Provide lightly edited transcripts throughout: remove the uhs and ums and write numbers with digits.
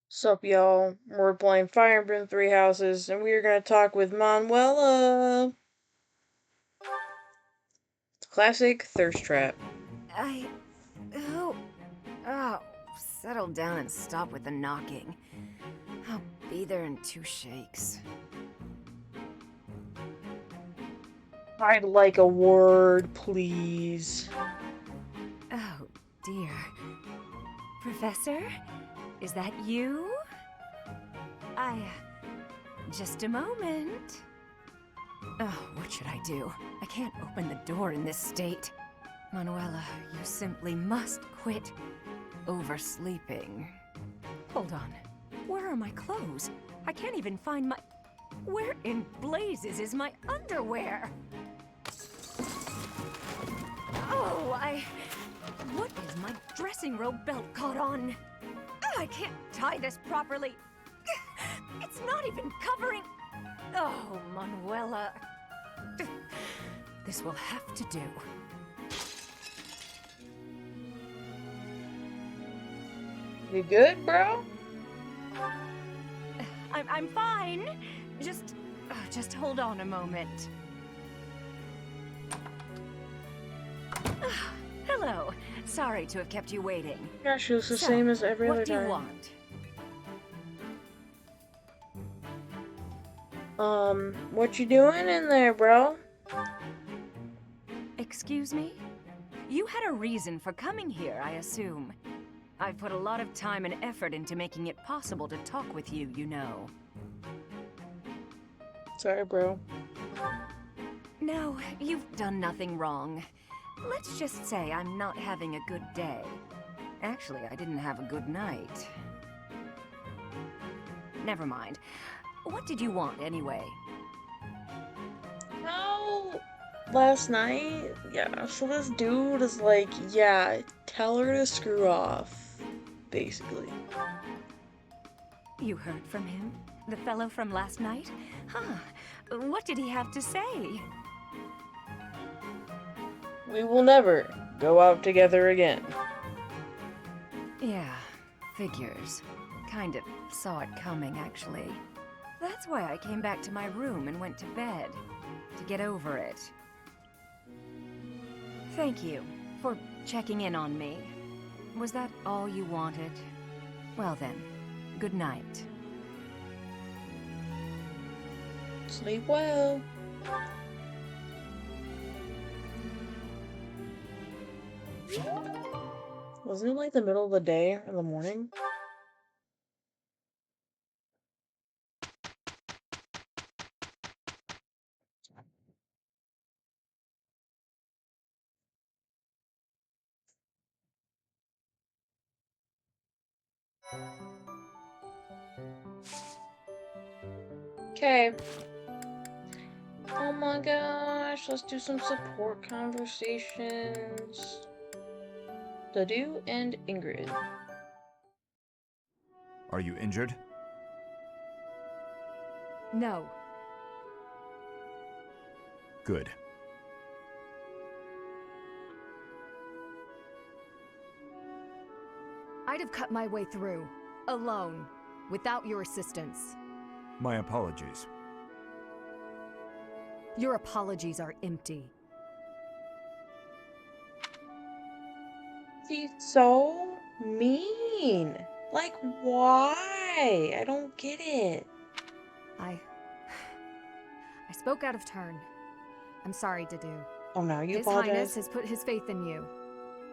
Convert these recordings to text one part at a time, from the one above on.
Sup, y'all? We're playing Fire Emblem Three Houses, and we are gonna talk with Manuela. Classic thirst trap. I... Oh... Oh... Settle down and stop with the knocking. I'll be there in 2 shakes. I'd like a word, please. Oh, dear. Professor? Is that you? Just a moment. Oh, what should I do? I can't open the door in this state. Manuela, you simply must quit oversleeping. Hold on. Where are my clothes? I can't even find my... Where in blazes is my underwear? Oh, What is my dressing robe belt caught on? I can't tie this properly. It's not even covering... Oh, Manuela. This will have to do. You good, bro? I'm fine. Just hold on a moment. Hello. Sorry to have kept you waiting. Gosh, it was the same as every other what do you time. want? What you doing in there, bro? Excuse me? You had a reason for coming here, I assume. I've put a lot of time and effort into making it possible to talk with you, you know. Sorry, bro. No, you've done nothing wrong. Let's just say I'm not having a good day. Actually, I didn't have a good night. Never mind. What did you want, anyway? No. Last night, yeah, so this dude is like, yeah, tell her to screw off, basically. You heard from him? The fellow from last night? Huh. What did he have to say? We will never go out together again. Yeah, figures. Kind of saw it coming, actually. That's why I came back to my room and went to bed. To get over it. Thank you for checking in on me. Was that all you wanted? Well then, good night. Sleep well. Wasn't it like the middle of the day or the morning? Okay. Oh my gosh, let's do some support conversations. Dadu and Ingrid. Are you injured? No. Good. I'd have cut my way through, alone, without your assistance. My apologies. Your apologies are empty. She's so mean. Like, why? I don't get it. I spoke out of turn. I'm sorry, Dadu. Oh no, you His apologize? Highness has put his faith in you.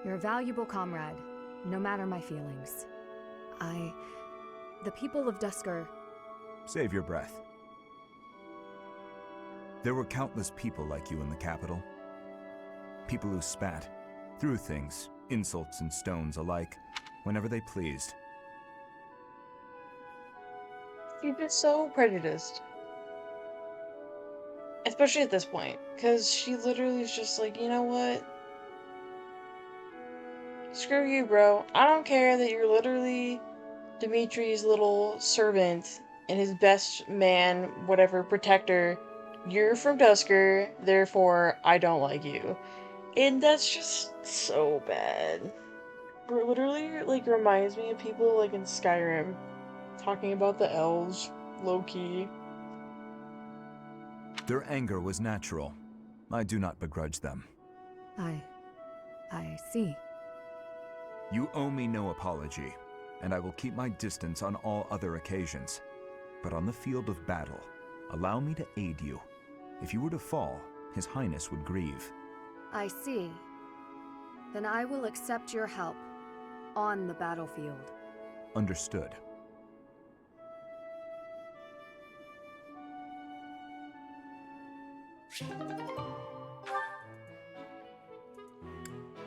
You're a valuable comrade, no matter my feelings. The people of Dusker... Save your breath. There were countless people like you in the capital. People who spat, threw things, insults and stones alike, whenever they pleased. She's just so prejudiced. Especially at this point. Because she literally is just like, you know what? Screw you, bro. I don't care that you're literally Dimitri's little servant and his best man, whatever, protector. You're from Dusker, therefore I don't like you. And that's just so bad. It literally, like, reminds me of people, like, in Skyrim. Talking about the elves, low-key. Their anger was natural. I do not begrudge them. I see. You owe me no apology, and I will keep my distance on all other occasions. But on the field of battle, allow me to aid you. If you were to fall, His Highness would grieve. I see. Then I will accept your help on the battlefield. Understood.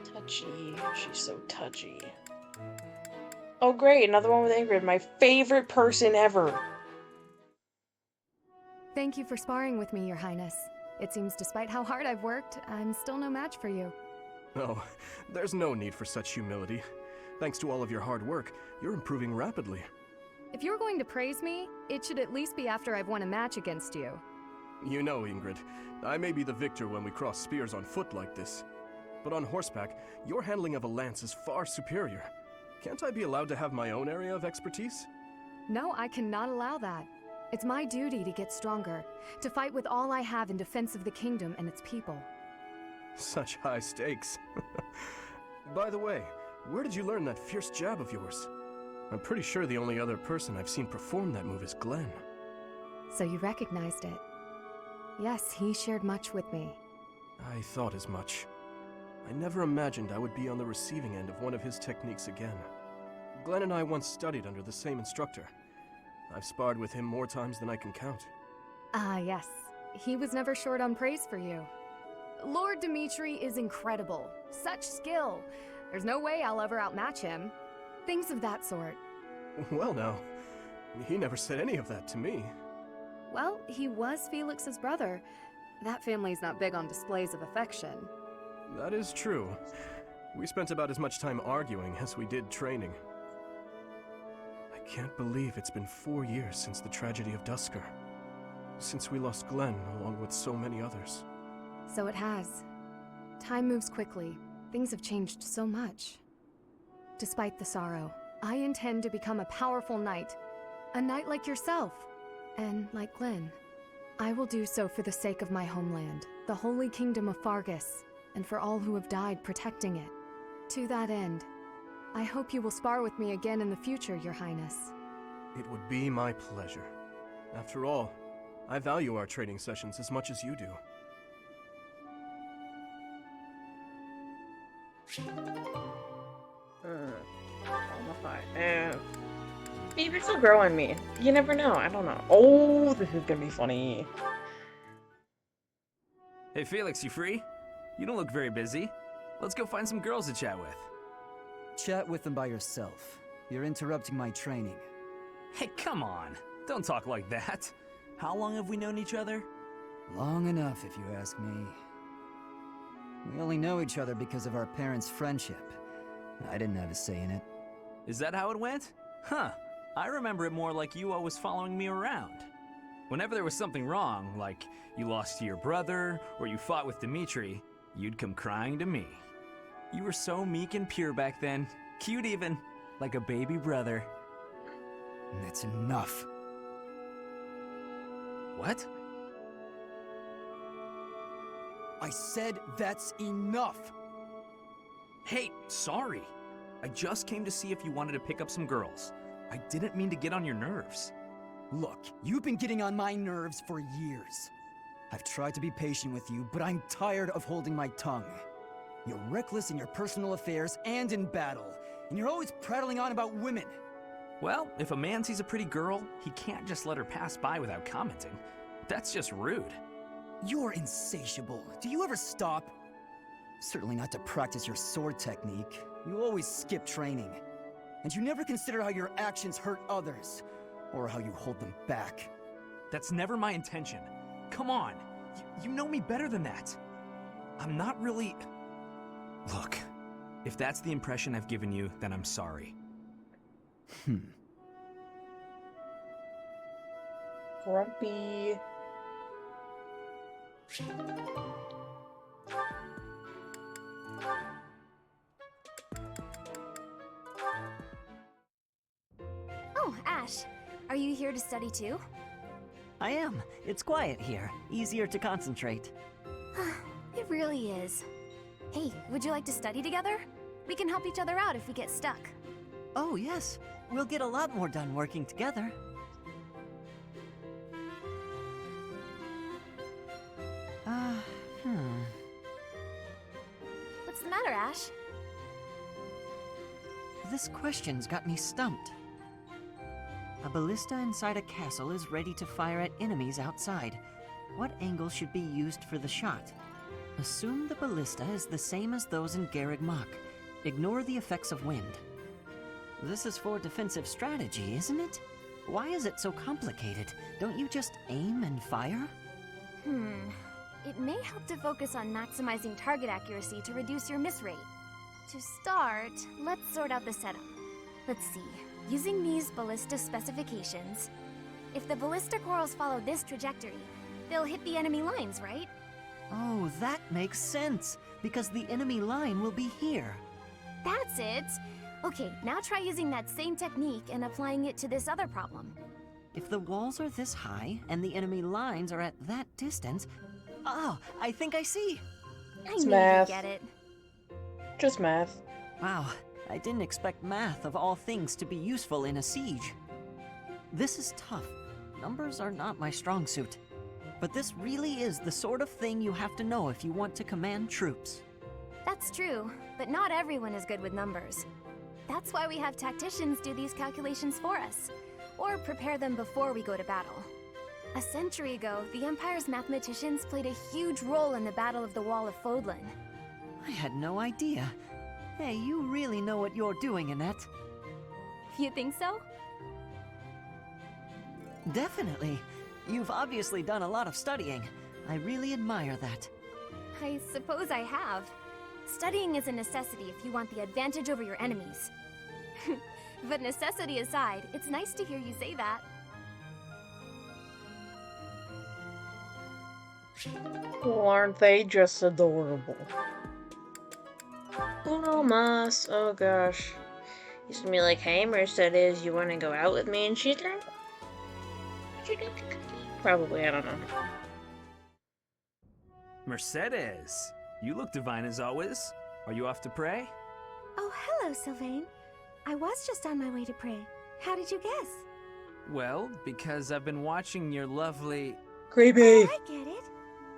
Touchy. She's so touchy. Oh great, another one with Ingrid, my favorite person ever. Thank you for sparring with me, Your Highness. It seems despite how hard I've worked, I'm still no match for you. Oh, there's no need for such humility. Thanks to all of your hard work, you're improving rapidly. If you're going to praise me, it should at least be after I've won a match against you. You know, Ingrid, I may be the victor when we cross spears on foot like this. But on horseback, your handling of a lance is far superior. Can't I be allowed to have my own area of expertise? No, I cannot allow that. It's my duty to get stronger, to fight with all I have in defense of the kingdom and its people. Such high stakes. By the way, where did you learn that fierce jab of yours? I'm pretty sure the only other person I've seen perform that move is Glenn. So you recognized it? Yes, he shared much with me. I thought as much. I never imagined I would be on the receiving end of one of his techniques again. Glenn and I once studied under the same instructor. I've sparred with him more times than I can count. Ah, yes. He was never short on praise for you. Lord Dimitri is incredible. Such skill. There's no way I'll ever outmatch him. Things of that sort. Well now, he never said any of that to me. Well, he was Felix's brother. That family's not big on displays of affection. That is true. We spent about as much time arguing as we did training. I can't believe it's been 4 years since the tragedy of Dusker. Since we lost Glenn, along with so many others. So it has. Time moves quickly. Things have changed so much. Despite the sorrow, I intend to become a powerful knight. A knight like yourself. And like Glenn. I will do so for the sake of my homeland, the holy kingdom of Fargus, and for all who have died protecting it. To that end, I hope you will spar with me again in the future, Your Highness. It would be my pleasure. After all, I value our training sessions as much as you do. Maybe it's still growing me. You never know. I don't know. Oh, this is gonna be funny. Hey Felix, you free? You don't look very busy. Let's go find some girls to chat with. Chat with them by yourself. You're interrupting my training. Hey, come on. Don't talk like that. How long have we known each other? Long enough, if you ask me. We only know each other because of our parents' friendship. I didn't have a say in it. Is that how it went? Huh. I remember it more like you always following me around. Whenever there was something wrong, like you lost to your brother, or you fought with Dimitri, you'd come crying to me. You were so meek and pure back then. Cute even. Like a baby brother. That's enough. What? I said that's enough! Hey, sorry. I just came to see if you wanted to pick up some girls. I didn't mean to get on your nerves. Look, you've been getting on my nerves for years. I've tried to be patient with you, but I'm tired of holding my tongue. You're reckless in your personal affairs and in battle, and you're always prattling on about women. Well, if a man sees a pretty girl, he can't just let her pass by without commenting. That's just rude. You're insatiable. Do you ever stop? Certainly not to practice your sword technique. You always skip training. And you never consider how your actions hurt others, or how you hold them back. That's never my intention. Come on, you know me better than that. I'm not really... Look, if that's the impression I've given you, then I'm sorry. Grumpy. Oh, Ash. Are you here to study too? I am. It's quiet here. Easier to concentrate. It really is. Hey, would you like to study together? We can help each other out if we get stuck. Oh, yes. We'll get a lot more done working together. What's the matter, Ash? This question's got me stumped. A ballista inside a castle is ready to fire at enemies outside. What angle should be used for the shot? Assume the ballista is the same as those in Garreg Mach. Ignore the effects of wind. This is for defensive strategy, isn't it? Why is it so complicated? Don't you just aim and fire? It may help to focus on maximizing target accuracy to reduce your miss rate. To start, let's sort out the setup. Let's see. Using these ballista specifications, if the ballistic whorls follow this trajectory, they'll hit the enemy lines, right? Oh, that makes sense, because the enemy line will be here. That's it! Okay, now try using that same technique and applying it to this other problem. If the walls are this high and the enemy lines are at that distance... Oh, I think I see! I It's knew math. you'd get it. Just math. Wow, I didn't expect math of all things to be useful in a siege. This is tough. Numbers are not my strong suit. But this really is the sort of thing you have to know if you want to command troops. That's true, but not everyone is good with numbers. That's why we have tacticians do these calculations for us, or prepare them before we go to battle. A century ago, the Empire's mathematicians played a huge role in the Battle of the Wall of Fodlan. I had no idea. Hey, you really know what you're doing, Annette. You think so? Definitely. You've obviously done a lot of studying. I really admire that. I suppose I have. Studying is a necessity if you want the advantage over your enemies. But necessity aside, it's nice to hear you say that. Well, aren't they just adorable? Uno mas. Oh gosh. Used to be like, hey Mercedes, you wanna go out with me? And she's like, probably, I don't know. Mercedes, you look divine as always. Are you off to pray? Oh, hello, Sylvain. I was just on my way to pray. How did you guess? Well, because I've been watching your lovely... Creepy! Oh, I get it.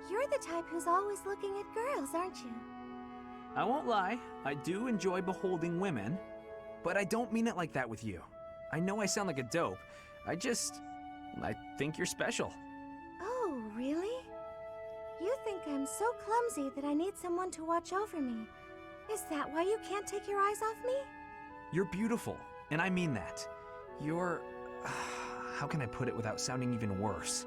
You're the type who's always looking at girls, aren't you? I won't lie, I do enjoy beholding women, but I don't mean it like that with you. I know I sound like a dope. I think you're special. Oh, really? You think I'm so clumsy that I need someone to watch over me. Is that why you can't take your eyes off me? You're beautiful, and I mean that. You're... how can I put it without sounding even worse?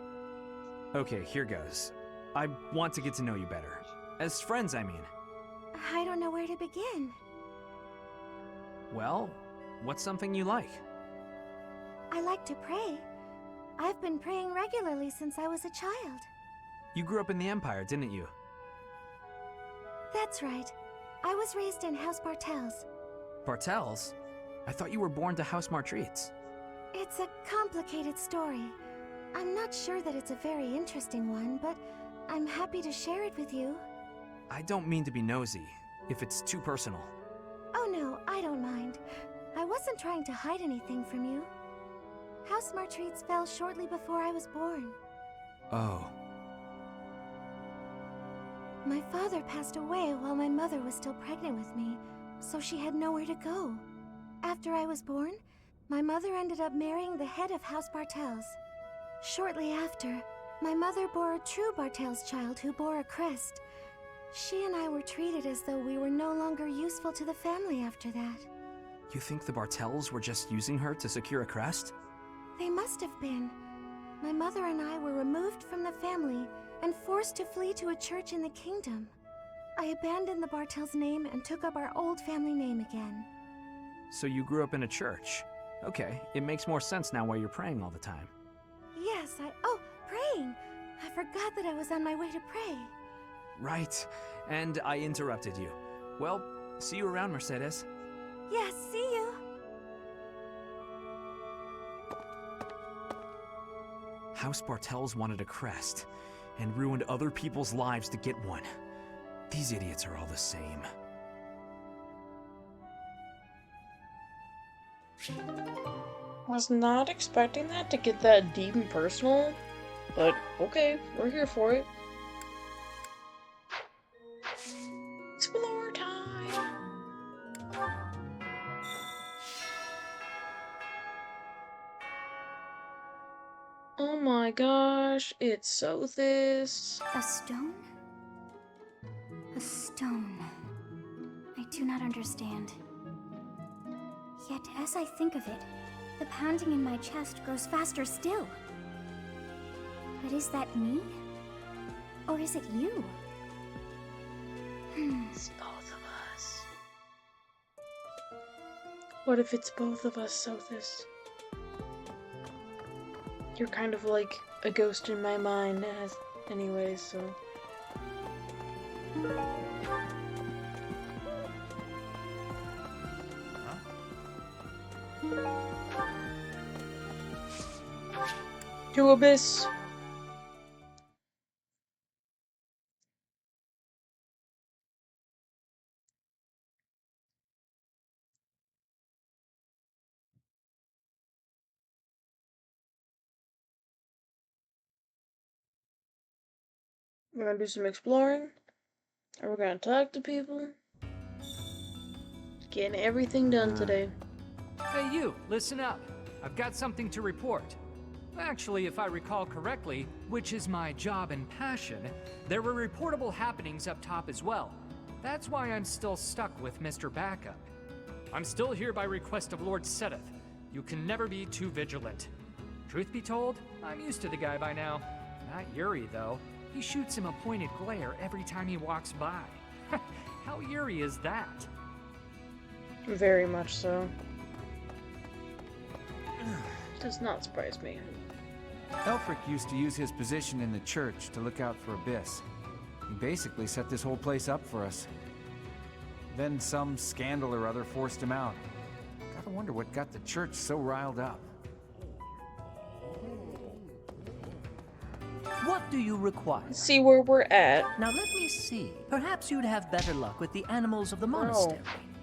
Okay, here goes. I want to get to know you better. As friends, I mean. I don't know where to begin. Well, what's something you like? I like to pray. I've been praying regularly since I was a child. You grew up in the Empire, didn't you? That's right. I was raised in House Bartels. Bartels? I thought you were born to House Martreats. It's a complicated story. I'm not sure that it's a very interesting one, but I'm happy to share it with you. I don't mean to be nosy, if it's too personal. Oh no, I don't mind. I wasn't trying to hide anything from you. House Martreats fell shortly before I was born. Oh. My father passed away while my mother was still pregnant with me, so she had nowhere to go. After I was born, my mother ended up marrying the head of House Bartels. Shortly after, my mother bore a true Bartels child who bore a crest. She and I were treated as though we were no longer useful to the family after that. You think the Bartels were just using her to secure a crest? They must have been. My mother and I were removed from the family and forced to flee to a church in the kingdom. I abandoned the Bartels name and took up our old family name again. So you grew up in a church. Okay, it makes more sense now why you're praying all the time. Yes, Oh, praying! I forgot that I was on my way to pray. Right, and I interrupted you. Well, see you around, Mercedes. Yes, see you! House Bartels wanted a crest, and ruined other people's lives to get one. These idiots are all the same. Was not expecting that to get that deep and personal, but okay, we're here for it. Explore time! Oh my gosh, it's Sothis. A stone? A stone. I do not understand. Yet, as I think of it, the pounding in my chest grows faster still. But is that me? Or is it you? It's both of us. What if it's both of us, Sothis? You're kind of like a ghost in my mind, anyway, so. To Abyss. We're gonna do some exploring, and we're gonna talk to people. Getting everything done today. Hey you, listen up. I've got something to report. Actually, if I recall correctly, which is my job and passion, there were reportable happenings up top as well. That's why I'm still stuck with Mr. Backup. I'm still here by request of Lord Seteth. You can never be too vigilant. Truth be told, I'm used to the guy by now. Not Yuri, though. He shoots him a pointed glare every time he walks by. How eerie is that? Very much so. Does not surprise me. Elfric used to use his position in the church to look out for Abyss. He basically set this whole place up for us. Then some scandal or other forced him out. Gotta wonder what got the church so riled up. What do you require? Let's see where we're at. Now let me see. Perhaps you'd have better luck with the animals of the monastery.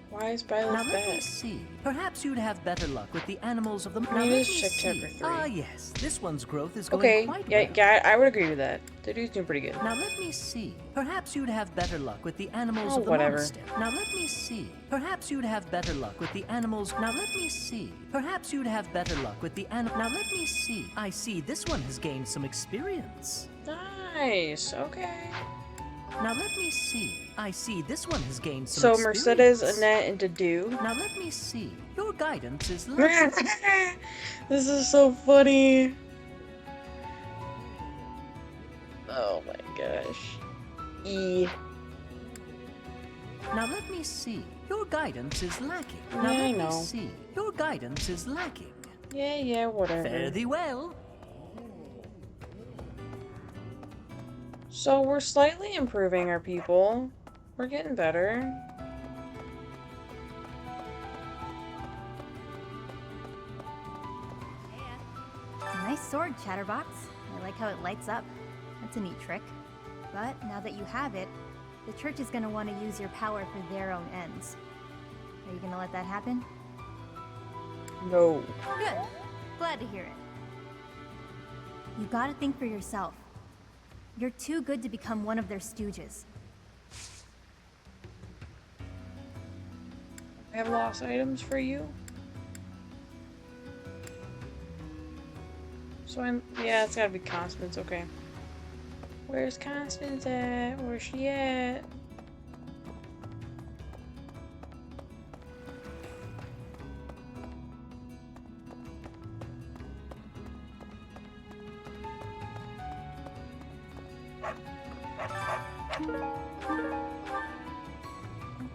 Why is Now Byleth let me bad? see. Perhaps you'd have better luck with the animals of the. Now Maybe let it's me check see. chapter 3. Ah yes, this one's growth is going Okay, quite yeah, well. yeah, I would agree with that. The dude's doing pretty good. Now let me see. Perhaps you'd have better luck with the animals Oh, of the whatever. monastery. Now let me see. Perhaps you'd have better luck with the animals. Now let me see. Perhaps you'd have better luck with the Now let me see. I see this one has gained some experience. Nice, okay. Now let me see. I see this one has gained some So experience. Mercedes, Annette, and Dedu. Now let me see. Your guidance is lacking. This is so funny. Oh my gosh. E. Now let me see. Your guidance is lacking. Yeah, Now I let know. me see. Your guidance is lacking. Yeah, whatever. Fare thee well. So we're slightly improving our people. We're getting better. Nice sword, Chatterbox. I like how it lights up. That's a neat trick. But now that you have it, the church is going to want to use your power for their own ends. Are you going to let that happen? No. Good. Glad to hear it. You gotta think for yourself. You're too good to become one of their stooges. I have lost items for you. So yeah, it's gotta be Constance, okay. Where's Constance at? Where's she at?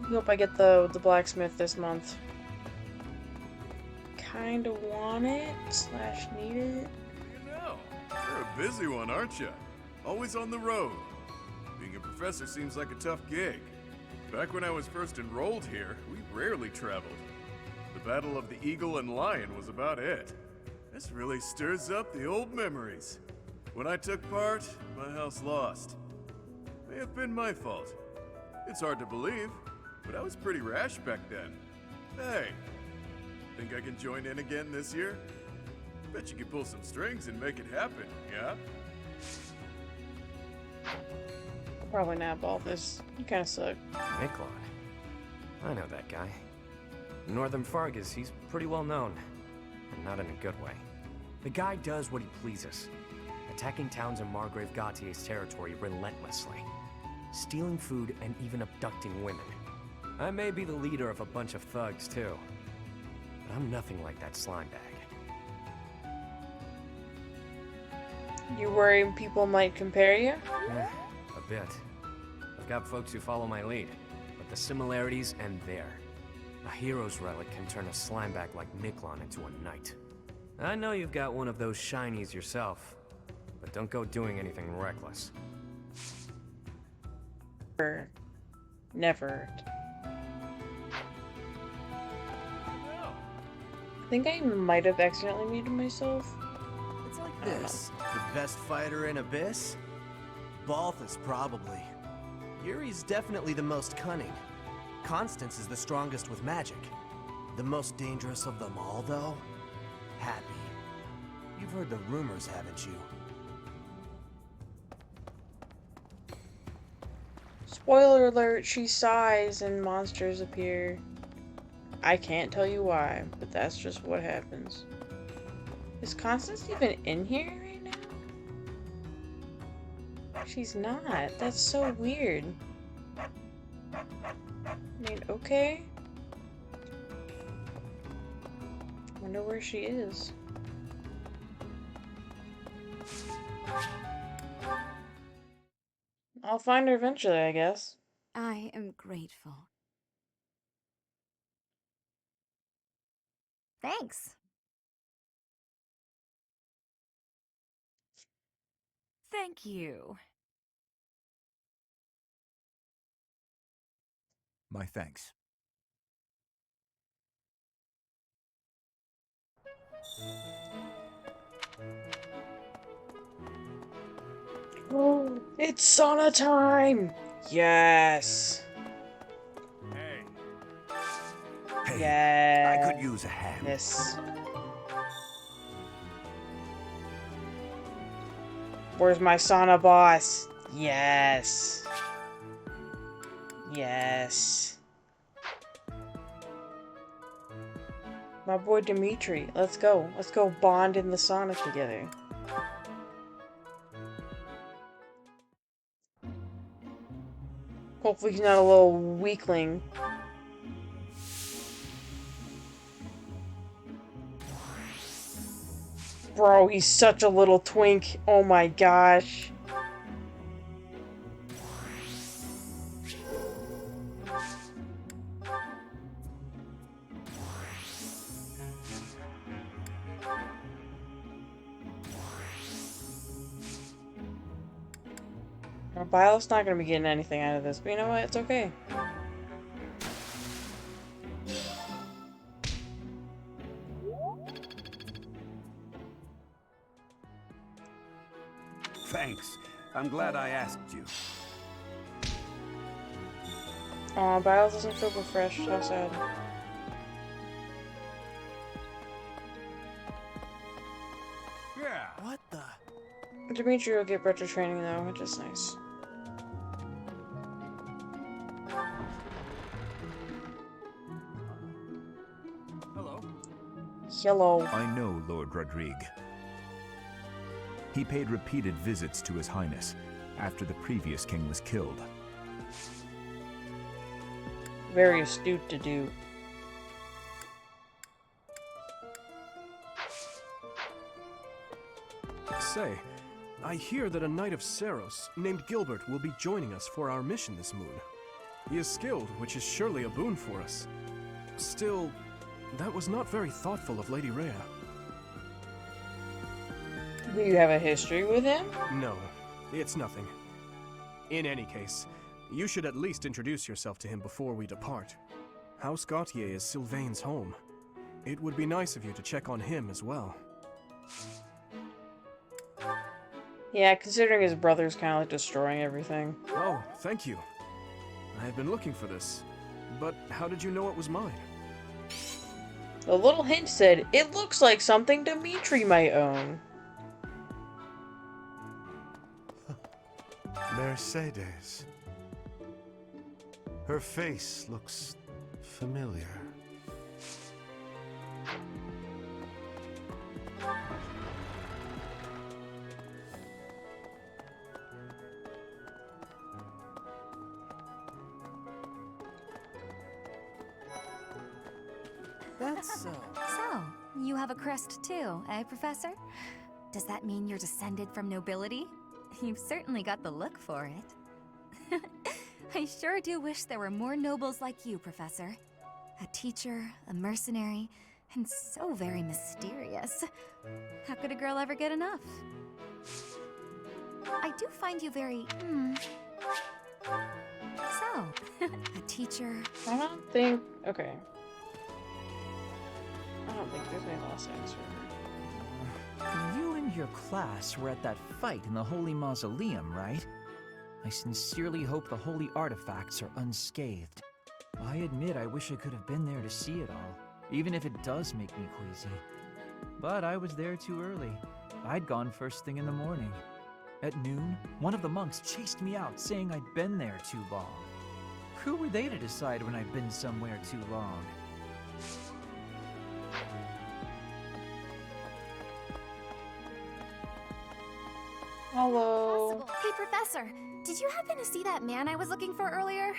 I hope I get the blacksmith this month. Kinda want it / need it. You know, you're a busy one, aren't you? Always on the road. Being a professor seems like a tough gig. Back when I was first enrolled here, we rarely traveled. The Battle of the Eagle and Lion was about it. This really stirs up the old memories. When I took part, my house lost. May have been my fault. It's hard to believe, but I was pretty rash back then. Hey, think I can join in again this year? Bet you could pull some strings and make it happen, yeah? I'll probably not ball this. You kinda suck. Miklon. I know that guy. In Northern Fargus, he's pretty well known. And not in a good way. The guy does what he pleases. Attacking towns in Margrave Gautier's territory relentlessly. Stealing food and even abducting women. I may be the leader of a bunch of thugs, too. But I'm nothing like that slime bag. You worry people might compare you? A bit. I've got folks who follow my lead, but the similarities end there. A hero's relic can turn a slimebag like Miklon into a knight. I know you've got one of those shinies yourself, but don't go doing anything reckless. Never. I think I might have accidentally muted myself. It's like this. The best fighter in Abyss? Balthus, probably. Yuri's definitely the most cunning. Constance is the strongest with magic. The most dangerous of them all, though? Happy. You've heard the rumors, haven't you? Spoiler alert, she sighs and monsters appear. I can't tell you why, but that's just what happens. Is Constance even in here right now? She's not. That's so weird. I mean, okay. Wonder where she is. I'll find her eventually, I guess. I am grateful. Thanks. Thank you. My thanks. Oh, it's sauna time! Yes! Hey, Yes. I could use a hand. Yes. Where's my sauna boss? Yes. Yes. My boy Dimitri. Let's go. Let's go bond in the sauna together. Hopefully he's not a little weakling. Bro, he's such a little twink. Oh my gosh. Byleth's not gonna be getting anything out of this, but you know what? It's okay. Thanks. I'm glad I asked you. Aw, Byleth doesn't feel refreshed. How sad. Yeah. What the? Dimitri will get better training though, which is nice. Hello. Hello. I know Lord Rodrigue. He paid repeated visits to His Highness after the previous king was killed. Very astute to do. Say, I hear that a knight of Seros named Gilbert will be joining us for our mission this moon. He is skilled, which is surely a boon for us. Still, that was not very thoughtful of Lady Rhea. Do you have a history with him? No, it's nothing. In any case, you should at least introduce yourself to him before we depart. House Gautier is Sylvain's home. It would be nice of you to check on him as well. Yeah, considering his brother's kind of like destroying everything. Oh, thank you. I have been looking for this. But how did you know it was mine? The little hint said, it looks like something Dimitri might own. Mercedes. Her face looks familiar. That's So, you have a crest too, eh, Professor? Does that mean you're descended from nobility? You've certainly got the look for it. I sure do wish there were more nobles like you, Professor. A teacher, a mercenary, and so very mysterious. How could a girl ever get enough? I do find you very, So, a teacher... I don't think... Okay. I don't think there's any last answer. You and your class were at that fight in the Holy Mausoleum, right? I sincerely hope the holy artifacts are unscathed. I admit I wish I could have been there to see it all, even if it does make me queasy. But I was there too early. I'd gone first thing in the morning. At noon, one of the monks chased me out, saying I'd been there too long. Who were they to decide when I'd been somewhere too long? Hello. Hey, Professor, did you happen to see that man I was looking for earlier?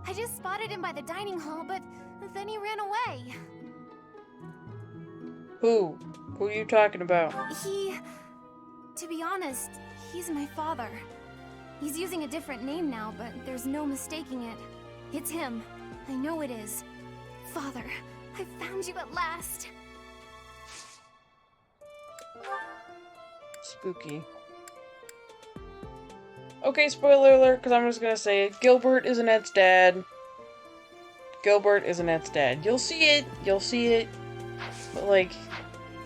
I just spotted him by the dining hall, but then he ran away. Who? Who are you talking about? To be honest, he's my father. He's using a different name now, but there's no mistaking it. It's him. I know it is. Father, I found you at last. Spooky. Okay, spoiler alert, because I'm just gonna say it. Gilbert is Annette's dad. Gilbert is Annette's dad. You'll see it. You'll see it. But, like,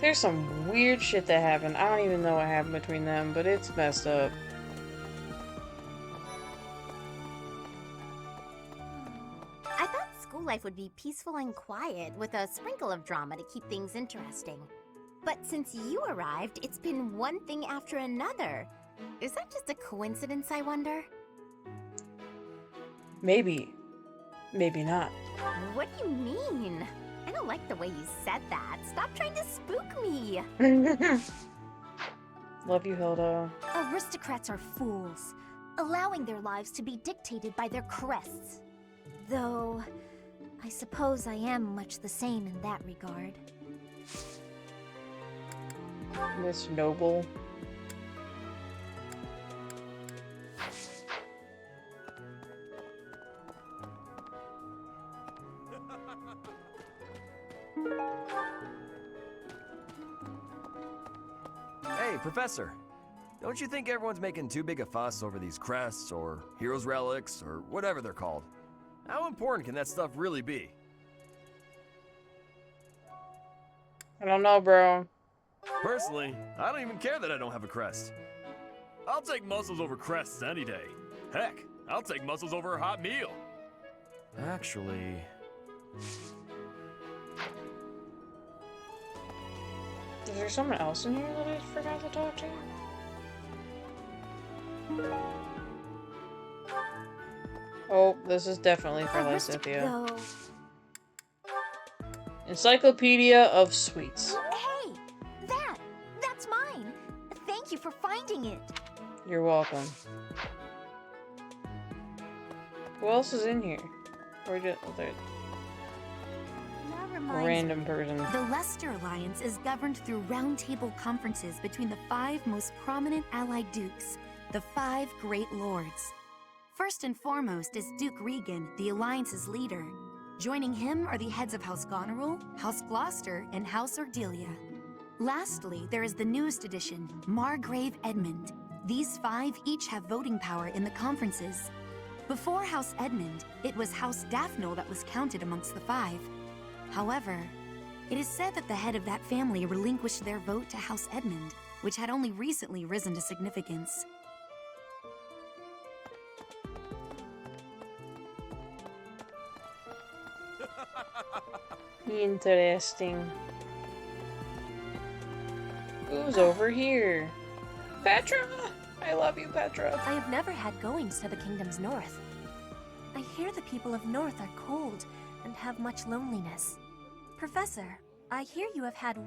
there's some weird shit that happened. I don't even know what happened between them, but it's messed up. I thought school life would be peaceful and quiet, with a sprinkle of drama to keep things interesting. But since you arrived, it's been one thing after another. Is that just a coincidence, I wonder? Maybe. Maybe not. What do you mean? I don't like the way you said that. Stop trying to spook me. Love you, Hilda. Aristocrats are fools, allowing their lives to be dictated by their crests. Though, I suppose I am much the same in that regard. Miss Noble. Hey, Professor. Don't you think everyone's making too big a fuss over these crests, or heroes' relics, or whatever they're called? How important can that stuff really be? I don't know, bro. Personally, I don't even care that I don't have a crest. I'll take muscles over crests any day. Heck, I'll take muscles over a hot meal. Actually... Is there someone else in here that I forgot to talk to? Oh, this is definitely for Lysithia. Encyclopedia of Sweets. Hey! That's mine! Thank you for finding it! You're welcome. Who else is in here? Or just random person. The Leicester Alliance is governed through roundtable conferences between the 5 most prominent allied dukes, the 5 Great Lords. First and foremost is Duke Regan, the Alliance's leader. Joining him are the heads of House Goneril, House Gloucester, and House Ordelia. Lastly, there is the newest addition, Margrave Edmund. These 5 each have voting power in the conferences. Before House Edmund, it was House Daphne that was counted amongst the 5. However, it is said that the head of that family relinquished their vote to House Edmund, which had only recently risen to significance. Interesting. Who's over here? Petra! I love you, Petra. I have never had goings to the kingdom's north. I hear the people of North are cold and have much loneliness. Professor, I hear you have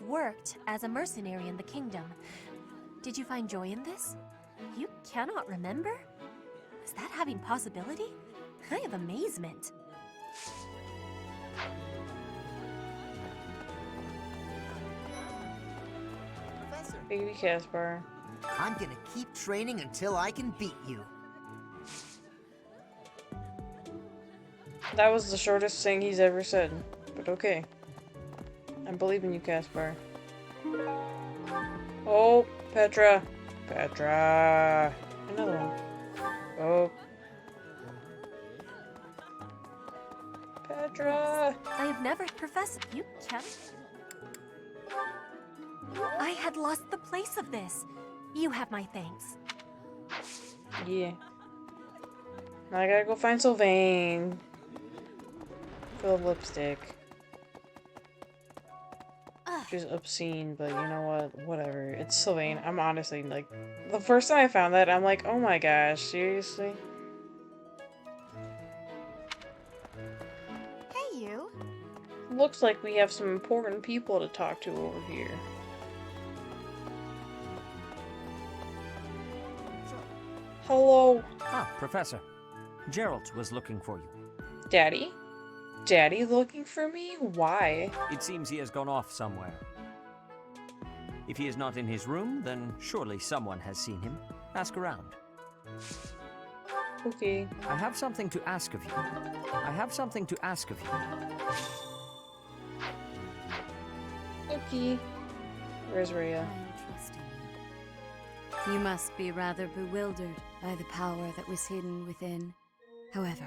worked as a mercenary in the kingdom. Did you find joy in this? You cannot remember? Is that having possibility? I have amazement. Baby Caspar. I'm gonna keep training until I can beat you. That was the shortest thing he's ever said, but okay. I believe in you, Caspar. Oh, Petra. Petra. Another one. Oh. Petra. I have never, Professor. You can. I had lost the place of this. You have my thanks. Yeah. Now I gotta go find Sylvain. For the lipstick. Which is obscene, but you know what? Whatever. It's Sylvain. I'm honestly, like, the first time I found that, I'm like, oh my gosh, seriously? Hey, you. Looks like we have some important people to talk to over here. Hello. Ah, Professor. Gerald was looking for you. Daddy? Daddy looking for me? Why? It seems he has gone off somewhere. If he is not in his room, then surely someone has seen him. Ask around. Okay. I have something to ask of you. I have something to ask of you. Okay. Where's Rhea? You must be rather bewildered by the power that was hidden within. However,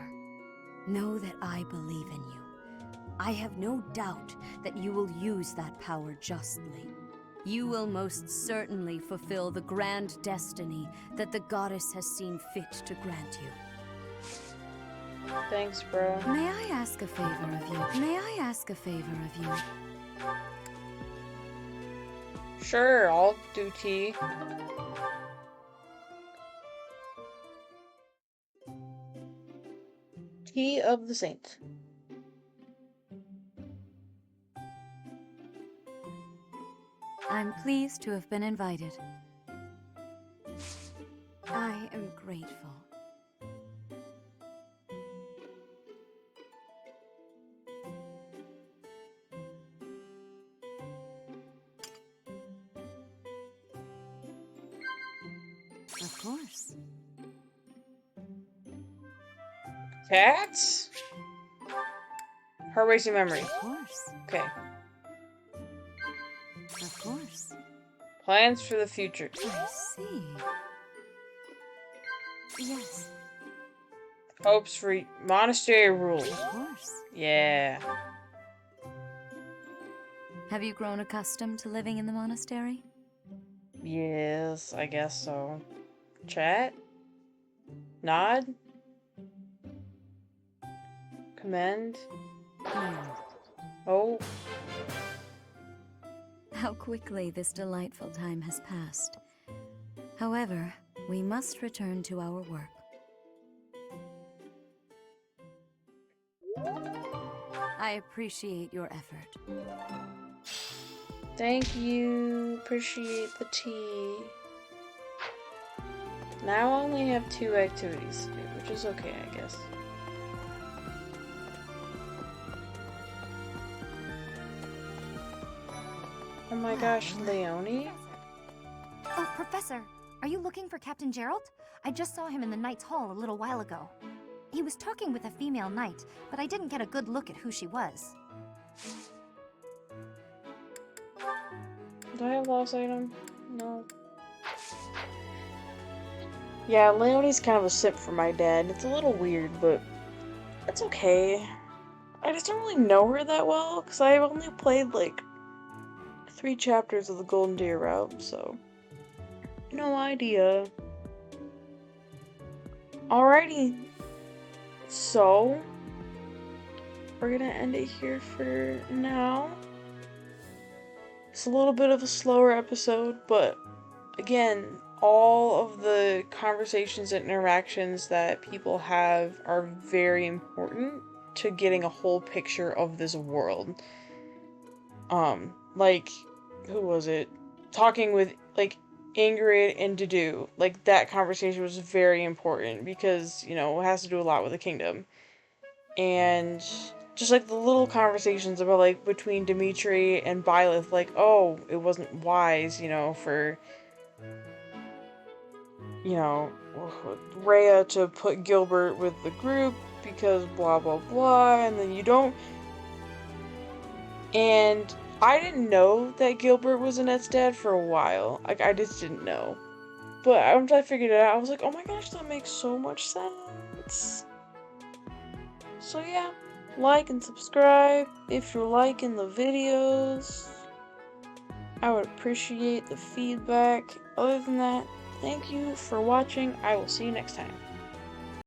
know that I believe in you. I have no doubt that you will use that power justly. You will most certainly fulfill the grand destiny that the goddess has seen fit to grant you. Thanks, bro. May I ask a favor of you? May I ask a favor of you? Sure, I'll do tea. Tea of the Saints. I'm pleased to have been invited. I am grateful. Of course. Cats? Heart racing memory. Of course. Okay. Of course. Plans for the future. I see. Yes. Hopes for monastery rule. Of course. Yeah. Have you grown accustomed to living in the monastery? Yes, I guess so. Chat? Nod? Commend? Oh. How quickly this delightful time has passed. However, we must return to our work. I appreciate your effort. Thank you. Appreciate the tea. Now I only have 2 activities to do, which is okay, I guess. Oh my gosh, Leonie? Oh, Professor, are you looking for Captain Gerald? I just saw him in the Knight's Hall a little while ago. He was talking with a female knight, but I didn't get a good look at who she was. Do I have lost item? No. Yeah, Leonie's kind of a simp for my dad. It's a little weird, but it's okay. I just don't really know her that well, because I've only played like 3 chapters of the Golden Deer route, so no idea. Alrighty, so we're gonna end it here for now. It's a little bit of a slower episode, but again, all of the conversations and interactions that people have are very important to getting a whole picture of this world. Like, who was it? Talking with, like, Ingrid and Dedue. Like, that conversation was very important because, you know, it has to do a lot with the kingdom. And just, like, the little conversations about, like, between Dimitri and Byleth, like, oh, it wasn't wise, you know, for, you know, Rhea to put Gilbert with the group because blah, blah, blah, and then you don't. And I didn't know that Gilbert was Annette's dad for a while. Like, I just didn't know. But once I figured it out, I was like, oh my gosh, that makes so much sense. So yeah, like and subscribe if you're liking the videos. I would appreciate the feedback. Other than that, thank you for watching. I will see you next time.